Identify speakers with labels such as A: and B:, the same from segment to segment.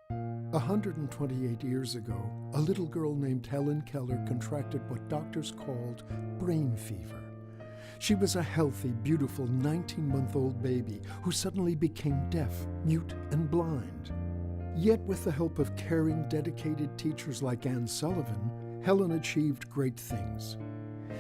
A: 128 years ago, a little girl named Helen Keller contracted what doctors called brain fever. She was a healthy, beautiful 19-month-old baby who suddenly became deaf, mute, and blind. Yet with the help of caring, dedicated teachers like Anne Sullivan, Helen achieved great things.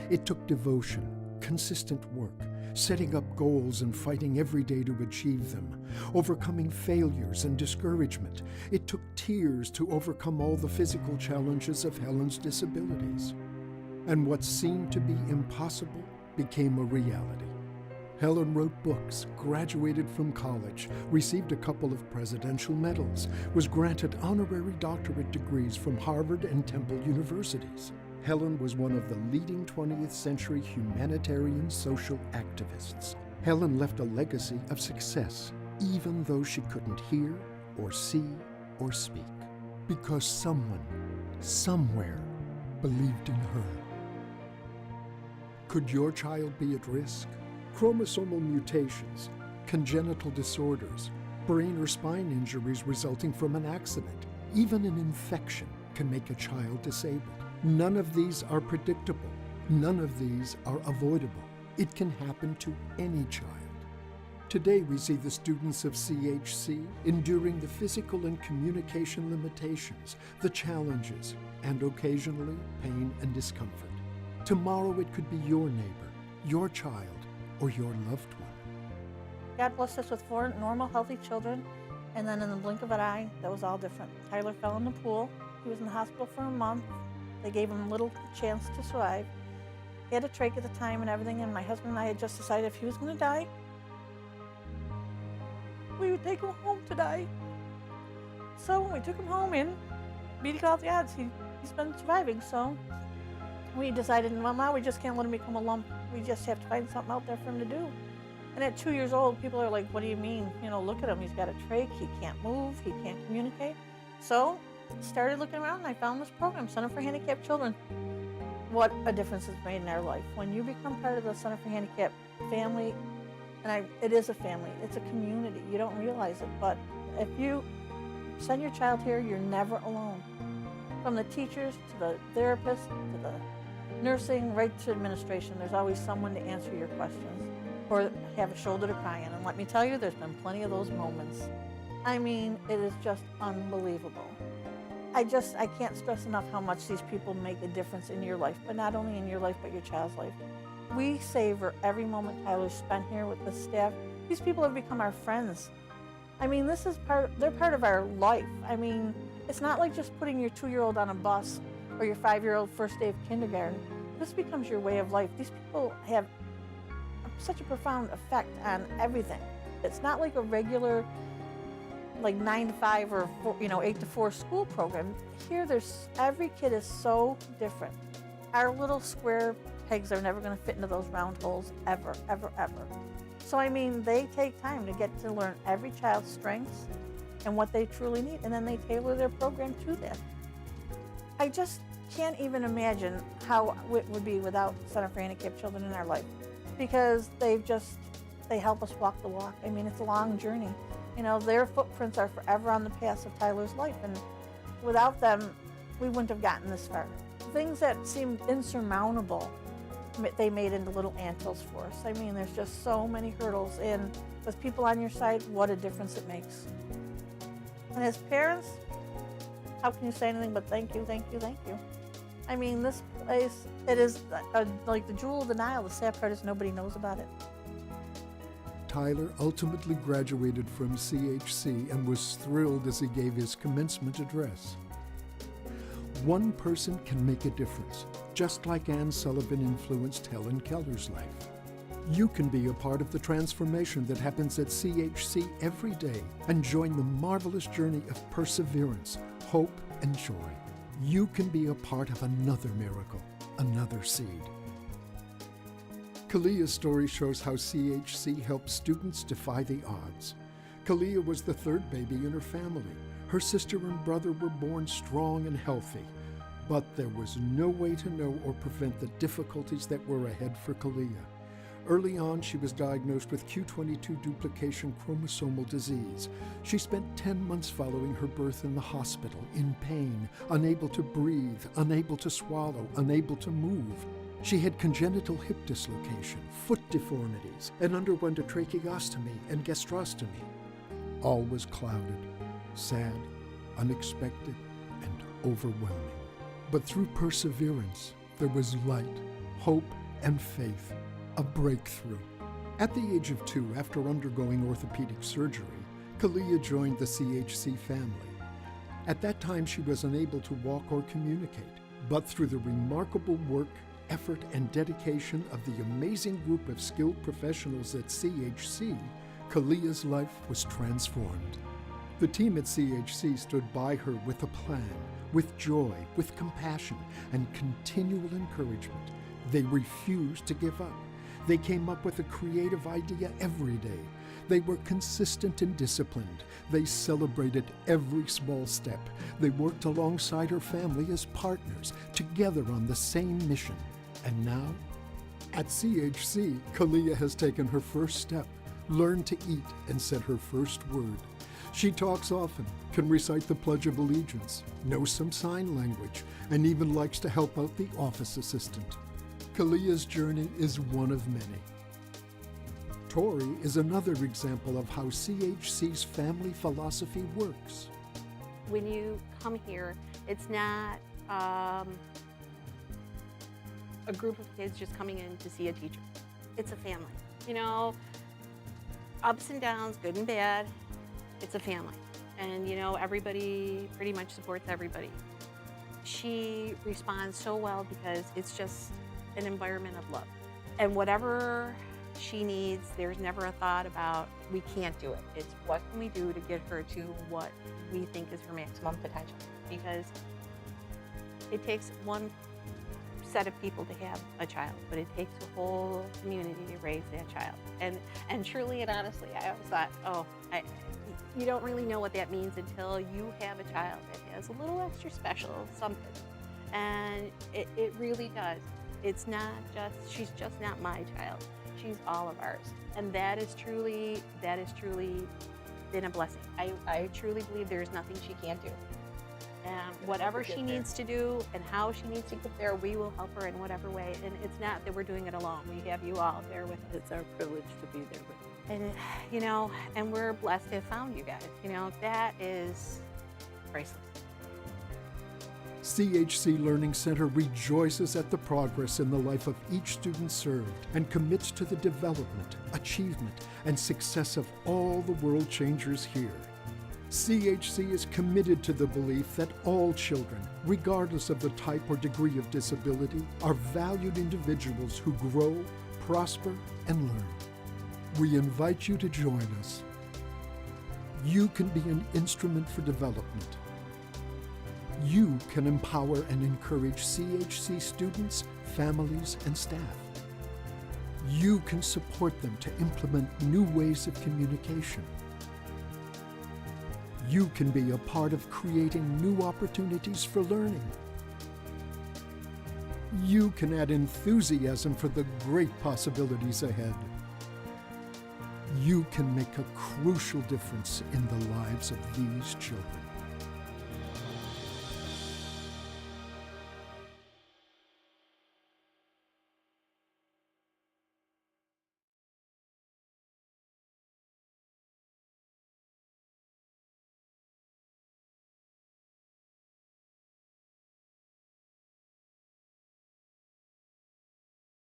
A: It took devotion, consistent work, setting up goals and fighting every day to achieve them, overcoming failures and discouragement. It took tears to overcome all the physical challenges of Helen's disabilities. And what seemed to be impossible became a reality. Helen wrote books, graduated from college, received a couple of presidential medals, was granted honorary doctorate degrees from Harvard and Temple universities. Helen was one of the leading 20th century humanitarian social activists. Helen left a legacy of success, even though she couldn't hear or see or speak, because someone, somewhere, believed in her. Could your child be at risk? Chromosomal mutations, congenital disorders, brain or spine injuries resulting from an accident, even an infection can make a child disabled. None of these are predictable. None of these are avoidable. It can happen to any child. Today we see the students of CHC enduring the physical and communication limitations, the challenges, and occasionally pain and discomfort. Tomorrow it could be your neighbor, your child, or your loved one.
B: God blessed us with 4 normal, healthy children, and then in the blink of an eye, that was all different. Tyler fell in the pool. He was in the hospital for a month. They gave him little chance to survive. He had a trach at the time and everything, and my husband and I had just decided if he was going to die, we would take him home to die. So we took him home and beating all the odds, he's been surviving. So we decided, well, now we just can't let him become a lump. We just have to find something out there for him to do. And at 2 years old, people are like, what do you mean? You know, look at him. He's got a trach. He can't move. He can't communicate. So started looking around and I found this program, Center for Handicapped Children. What a difference it's made in our life. When you become part of the Center for Handicapped family, and it is a family, it's a community. You don't realize it, but if you send your child here, you're never alone. From the teachers to the therapists to the nursing, right to administration, there's always someone to answer your questions or have a shoulder to cry on. And let me tell you, there's been plenty of those moments. I mean, it is just unbelievable. I can't stress enough how much these people make a difference in your life, but not only in your life, but your child's life. We savor every moment Tyler's spent here with the staff. These people have become our friends. I mean, they're part of our life. I mean, it's not like just putting your 2-year-old on a bus or your 5-year-old first day of kindergarten. This becomes your way of life. These people have such a profound effect on everything. It's not like a regular, like 9 to 5 or 8 to 4 school program. Here, every kid is so different. Our little square pegs are never going to fit into those round holes ever, ever, ever. So I mean, they take time to get to learn every child's strengths and what they truly need, and then they tailor their program to that. I just can't even imagine how it would be without Center for Handicapped Children in our life, because they help us walk the walk. I mean, it's a long journey. You know, their footprints are forever on the path of Tyler's life, and without them, we wouldn't have gotten this far. Things that seemed insurmountable, they made into little anthills for us. I mean, there's just so many hurdles, and with people on your side, what a difference it makes. And as parents, how can you say anything but thank you, thank you, thank you? I mean, this place, it is like the jewel of the Nile. The sad part is nobody knows about it.
A: Tyler ultimately graduated from CHC and was thrilled as he gave his commencement address. One person can make a difference, just like Anne Sullivan influenced Helen Keller's life. You can be a part of the transformation that happens at CHC every day and join the marvelous journey of perseverance, hope, and joy. You can be a part of another miracle, another seed. Kalia's story shows how CHC helps students defy the odds. Kalia was the 3rd baby in her family. Her sister and brother were born strong and healthy, but there was no way to know or prevent the difficulties that were ahead for Kalia. Early on, she was diagnosed with Q22 duplication chromosomal disease. She spent 10 months following her birth in the hospital, in pain, unable to breathe, unable to swallow, unable to move. She had congenital hip dislocation, foot deformities, and underwent a tracheostomy and gastrostomy. All was clouded, sad, unexpected, and overwhelming. But through perseverance, there was light, hope, and faith, a breakthrough. At the age of 2, after undergoing orthopedic surgery, Kalia joined the CHC family. At that time, she was unable to walk or communicate, but through the remarkable work, effort, and dedication of the amazing group of skilled professionals at CHC, Kalia's life was transformed. The team at CHC stood by her with a plan, with joy, with compassion, and continual encouragement. They refused to give up. They came up with a creative idea every day. They were consistent and disciplined. They celebrated every small step. They worked alongside her family as partners, together on the same mission. And now, at CHC, Kalia has taken her first step, learned to eat, and said her first word. She talks often, can recite the Pledge of Allegiance, knows some sign language, and even likes to help out the office assistant. Kalia's journey is one of many. Tori is another example of how CHC's family philosophy works.
C: When you come here, it's not a group of kids just coming in to see a teacher. It's a family. You know, ups and downs, good and bad, it's a family. And you know, everybody pretty much supports everybody. She responds so well because it's just an environment of love. And whatever she needs, there's never a thought about, we can't do it. It's what can we do to get her to what we think is her maximum potential. Because it takes one set of people to have a child, but it takes a whole community to raise that child. And truly and honestly, I always thought, you don't really know what that means until you have a child that has a little extra special something. And it really does. It's not just, she's just not my child. She's all of ours. And that is truly been a blessing. I truly believe there is nothing she can't do. And whatever she needs to do and how she needs to get there, we will help her in whatever way. And it's not that we're doing it alone. We have you all there with us.
D: It's our privilege to be there with you.
C: And, you know, and we're blessed to have found you guys. You know, that is priceless.
A: CHC Learning Center rejoices at the progress in the life of each student served and commits to the development, achievement, and success of all the world changers here. CHC is committed to the belief that all children, regardless of the type or degree of disability, are valued individuals who grow, prosper, and learn. We invite you to join us. You can be an instrument for development. You can empower and encourage CHC students, families, and staff. You can support them to implement new ways of communication. You can be a part of creating new opportunities for learning. You can add enthusiasm for the great possibilities ahead. You can make a crucial difference in the lives of these children.